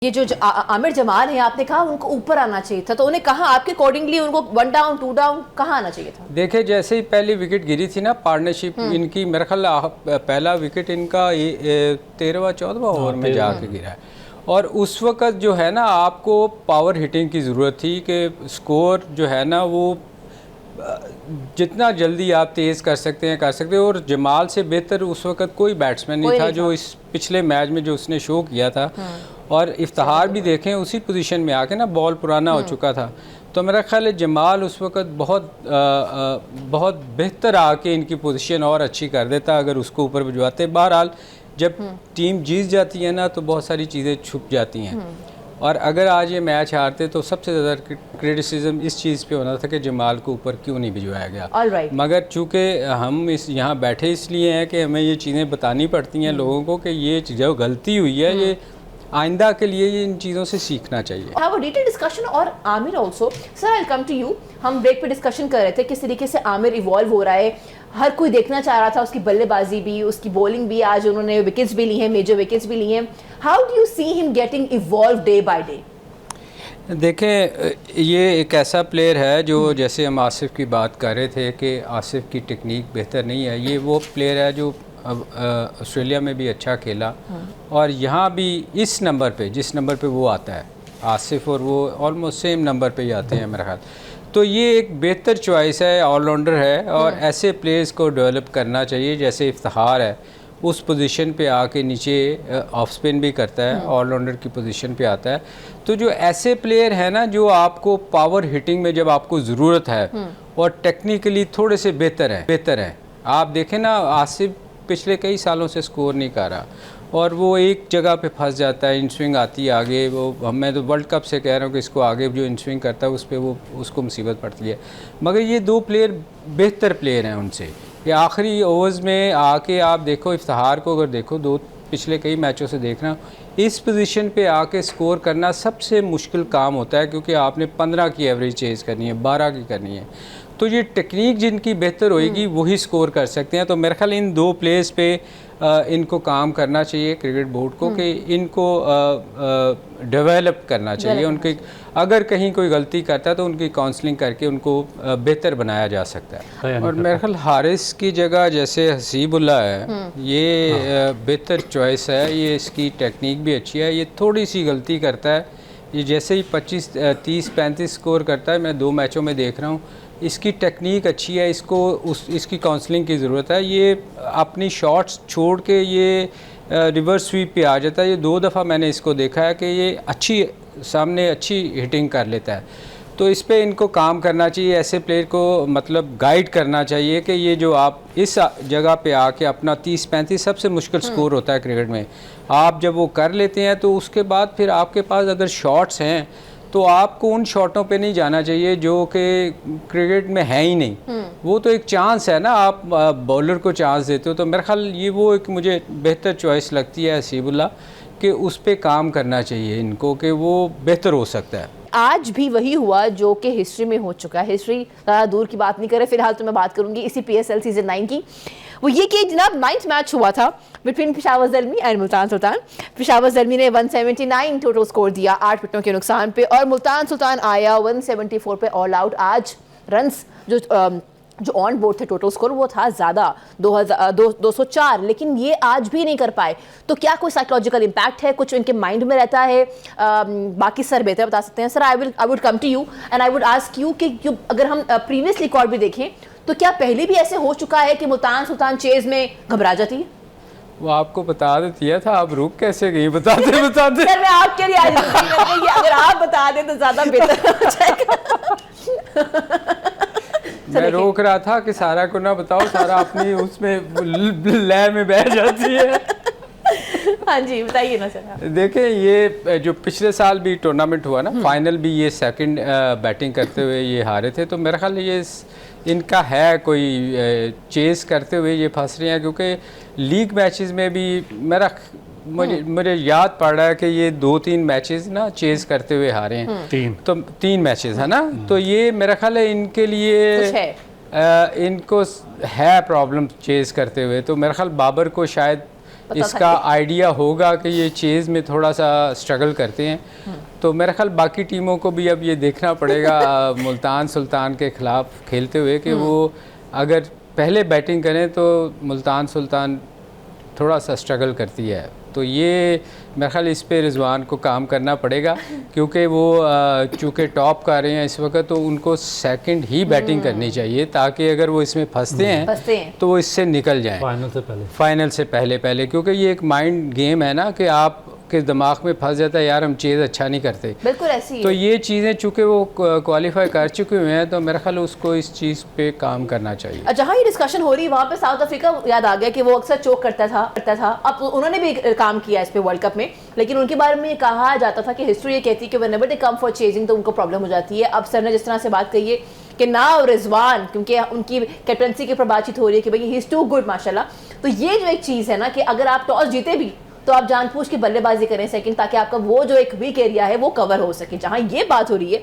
یہ جو عامر جمال ہیں آپ نے کہا ان کو اوپر آنا چاہیے تھا، تو انہیں کہاں آپ کے اکارڈنگلی ان کو 1 ڈاؤن 2 ڈاؤن کہاں آنا چاہیے تھا؟ دیکھیں جیسے ہی پہلی وکٹ گری تھی نا پارٹنرشپ ان کی، میرا خیال پہلا وکٹ ان کا 13واں 14واں اوور میں جا کے گرا ہے، اور اس وقت جو ہے نا آپ کو پاور ہٹنگ کی ضرورت تھی کہ سکور جو ہے نا وہ جتنا جلدی آپ تیز کر سکتے ہیں، اور جمال سے بہتر اس وقت کوئی بیٹسمین نہیں تھا جو اس پچھلے میچ میں جو اس نے شو کیا تھا. اور افتخار بھی دیکھیں اسی پوزیشن میں آ کے نا بال پرانا ہو چکا تھا، تو میرا خیال ہے جمال اس وقت بہت بہتر آ کے ان کی پوزیشن اور اچھی کر دیتا اگر اس کو اوپر بھجواتے. بہرحال جب ٹیم جیت جاتی ہے نا تو بہت ساری چیزیں چھپ جاتی ہیں، اور اگر آج یہ میچ ہارتے تو سب سے زیادہ کرٹیسزم اس چیز پہ ہونا تھا کہ جمال کو اوپر کیوں نہیں بھجوایا گیا. مگر چونکہ ہم یہاں بیٹھے اس لیے ہیں کہ ہمیں یہ چیزیں بتانی پڑتی ہیں لوگوں کو کہ یہ جو غلطی ہوئی ہے یہ آئندہ کے لیے یہ ان چیزوں سے سیکھنا چاہیے. ہاں وہ ڈیٹیل ڈسکشن. اور Aamir also sir I come to you, ہم بریک پہ ڈسکشن کر رہے تھے کس طریقے سے عامر ایوالو ہو رہا ہے، ہر کوئی دیکھنا چاہ رہا تھا اس کی بلے بازی بھی، اس کی بولنگ بھی. آج انہوں نے وکٹس بھی لی ہیں، میجر وکٹس بھی لی ہیں. ہاؤ ڈو یو سی ہم getting evolve day by day? دیکھیں یہ ایک ایسا پلیئر ہے جو جیسے ہم آصف کی بات کر رہے تھے کہ آصف کی ٹیکنیک بہتر نہیں ہے، یہ وہ پلیئر ہے جو آسٹریلیا میں بھی اچھا کھیلا اور یہاں بھی اس نمبر پہ جس نمبر پہ وہ آتا ہے آصف، اور وہ آلموسٹ سیم نمبر پہ ہی آتے ہیں میرا خیال. تو یہ ایک بہتر چوائس ہے، آل راؤنڈر ہے، اور ایسے پلیئرز کو ڈیولپ کرنا چاہیے. جیسے افتخار ہے اس پوزیشن پہ آ کے نیچے آف سپن بھی کرتا ہے، آل راؤنڈر کی پوزیشن پہ آتا ہے. تو جو ایسے پلیئر ہیں نا جو آپ کو پاور ہٹنگ میں جب آپ کو ضرورت ہے اور ٹیکنیکلی تھوڑے سے بہتر ہیں. آپ دیکھیں نا آصف پچھلے کئی سالوں سے سکور نہیں کر رہا اور وہ ایک جگہ پہ پھنس جاتا ہے، ان سوئنگ آتی ہے آگے. وہ میں تو ورلڈ کپ سے کہہ رہا ہوں کہ اس کو آگے جو ان سوئنگ کرتا ہے اس پہ وہ اس کو مصیبت پڑتی ہے. مگر یہ دو پلیئر بہتر پلیئر ہیں ان سے. یہ آخری اوورز میں آ کے آپ دیکھو افتخار کو، اگر دیکھو پچھلے کئی میچوں سے دیکھنا اس پوزیشن پہ آ کے سکور کرنا سب سے مشکل کام ہوتا ہے، کیونکہ آپ نے 15 کی ایوریج چیز کرنی ہے، 12 کی کرنی ہے. تو یہ ٹیکنیک جن کی بہتر ہوئے گی وہی سکور کر سکتے ہیں. تو میرے خیال ان دو پلیئرز پہ ان کو کام کرنا چاہیے کرکٹ بورڈ کو کہ ان کو ڈیولپ کرنا چاہیے. ان کی اگر کہیں کوئی غلطی کرتا ہے تو ان کی کاؤنسلنگ کر کے ان کو بہتر بنایا جا سکتا ہے. اور میرے خیال حارث کی جگہ جیسے حسیب اللہ ہے، یہ بہتر چوائس ہے. یہ اس کی ٹیکنیک بھی اچھی ہے، یہ تھوڑی سی غلطی کرتا ہے. یہ جیسے ہی 25 30 35 سکور کرتا ہے، میں 2 میچوں میں دیکھ رہا ہوں. اس کی ٹیکنیک اچھی ہے، اس کو اس کی کاؤنسلنگ کی ضرورت ہے. یہ اپنی شاٹس چھوڑ کے یہ ریورس سویپ پہ آ جاتا ہے. یہ 2 دفعہ میں نے اس کو دیکھا ہے کہ یہ سامنے اچھی ہٹنگ کر لیتا ہے. تو اس پہ ان کو کام کرنا چاہیے. ایسے پلیئر کو مطلب گائیڈ کرنا چاہیے کہ یہ جو آپ اس جگہ پہ آ کے اپنا 30 35 سب سے مشکل سکور ہوتا ہے کرکٹ میں، آپ جب وہ کر لیتے ہیں تو اس کے بعد پھر آپ کے پاس اگر شاٹس ہیں تو آپ کو ان شاٹوں پہ نہیں جانا چاہیے جو کہ کرکٹ میں ہے ہی نہیں. وہ تو ایک چانس ہے نا، آپ بولر کو چانس دیتے ہو. تو میرا خیال یہ وہ ایک مجھے بہتر چوائس لگتی ہے حسیب اللہ، کہ اس پہ کام کرنا چاہیے ان کو کہ وہ بہتر ہو سکتا ہے. آج بھی وہی ہوا جو کہ ہسٹری میں ہو چکا ہے. ہسٹری زیادہ دور کی بات نہیں کرے، فی الحال تو میں بات کروں گی اسی PSL سیزن 9 کی. وہ یہ کہ جناب 9th میچ ہوا تھا بٹوین پشاور زلمی اینڈ ملتان سلطان. پشاور زلمی نے 179 ٹوٹل سکور دیا 8 وکٹوں کے نقصان پہ، اور ملتان سلطان آیا 174 پہ آل آؤٹ. آج رنز جو آن بورڈ تھے ٹوٹل سکور وہ تھا زیادہ 204، لیکن یہ آج بھی نہیں کر پائے. تو کیا کوئی سائیکولوجیکل امپیکٹ ہے، کچھ ان کے مائنڈ میں رہتا ہے؟ باقی سر بہتر بتا سکتے ہیں. Sir I would come to you and I would ask you کہ اگر ہم پریویس ریکارڈ بھی دیکھیں تو کیا پہلے بھی ایسے ہو چکا ہے کہ ملتان سلطان چیز میں گھبرا جاتی ہے؟ وہ آپ کو بتا دیا تھا، آپ رک کیسے گئی بتاتے سر میں آپ کے لیے اگر آپ بتا دیں تو زیادہ بہتر ہو جائے گا. میں روک رہا تھا کہ سارا کو نہ بتاؤ، سارا اپنی اس میں لے میں بیٹھ جاتی ہے. ہاں جی بتائیے نا سر. دیکھیں یہ جو پچھلے سال بھی ٹورنامنٹ ہوا نا، فائنل بھی یہ سیکنڈ بیٹنگ کرتے ہوئے یہ ہارے تھے. تو میرا خیال یہ ان کا ہے کوئی چیز کرتے ہوئے یہ پھنس رہے ہیں، کیونکہ لیگ میچز میں بھی مجھے یاد پڑ رہا ہے کہ یہ 2-3 میچز نا چیز کرتے ہوئے ہارے ہیں. تو 3 میچز ہے نا. تو یہ میرا خیال ہے ان کے لیے ان کو ہے پرابلم چیز کرتے ہوئے. تو میرا خیال بابر کو شاید اس کا آئیڈیا ہوگا کہ یہ چیز میں تھوڑا سا اسٹرگل کرتے ہیں. تو میرا خیال باقی ٹیموں کو بھی اب یہ دیکھنا پڑے گا ملتان سلطان کے خلاف کھیلتے ہوئے کہ وہ اگر پہلے بیٹنگ کریں تو ملتان سلطان تھوڑا سا اسٹرگل کرتی ہے. تو یہ میرا خیال اس پہ رضوان کو کام کرنا پڑے گا کیونکہ وہ چونکہ ٹاپ کر رہے ہیں اس وقت تو ان کو سیکنڈ ہی بیٹنگ کرنی چاہیے تاکہ اگر وہ اس میں پھنستے ہیں تو وہ اس سے نکل جائیں فائنل سے پہلے کیونکہ یہ ایک مائنڈ گیم ہے نا کہ آپ کے دماغ میں پھنس جاتا ہے یار ہم چیز اچھا نہیں کرتے. بالکل ایسی تو یہ چیزیں چونکہ وہ کوالیفائی کر چکے ہوئے ہیں تو میرا خیال اس کو اس چیز پہ کام کرنا چاہیے. جہاں یہ ڈسکشن ہو رہی ہے وہاں پہ ساؤتھ افریقہ یاد آ گیا کہ وہ اکثر چوک کرتا تھا. اب انہوں نے بھی کام کیا اس پہ ورلڈ کپ میں, لیکن ان کے بارے میں یہ کہا جاتا تھا کہ ہسٹری یہ کہتی ہے کہ whenever they come for chasing تو ان کو پرابلم ہو جاتی ہے. اب سر نے جس طرح سے بات کہی ہے کہ نا رضوان کیونکہ ان کی کیپٹنسی کے اوپر بات چیت ہو رہی ہے کہ بھائی ہی از ٹو گڈ ماشاءاللہ, تو یہ جو ایک چیز ہے نا کہ اگر آپ ٹاس جیتے بھی تو آپ جان پوچھ کے بلے بازی کریں سیکنڈ تاکہ آپ کا وہ جو ایک ویک ایریا ہے وہ کور ہو سکے. جہاں یہ بات ہو رہی ہے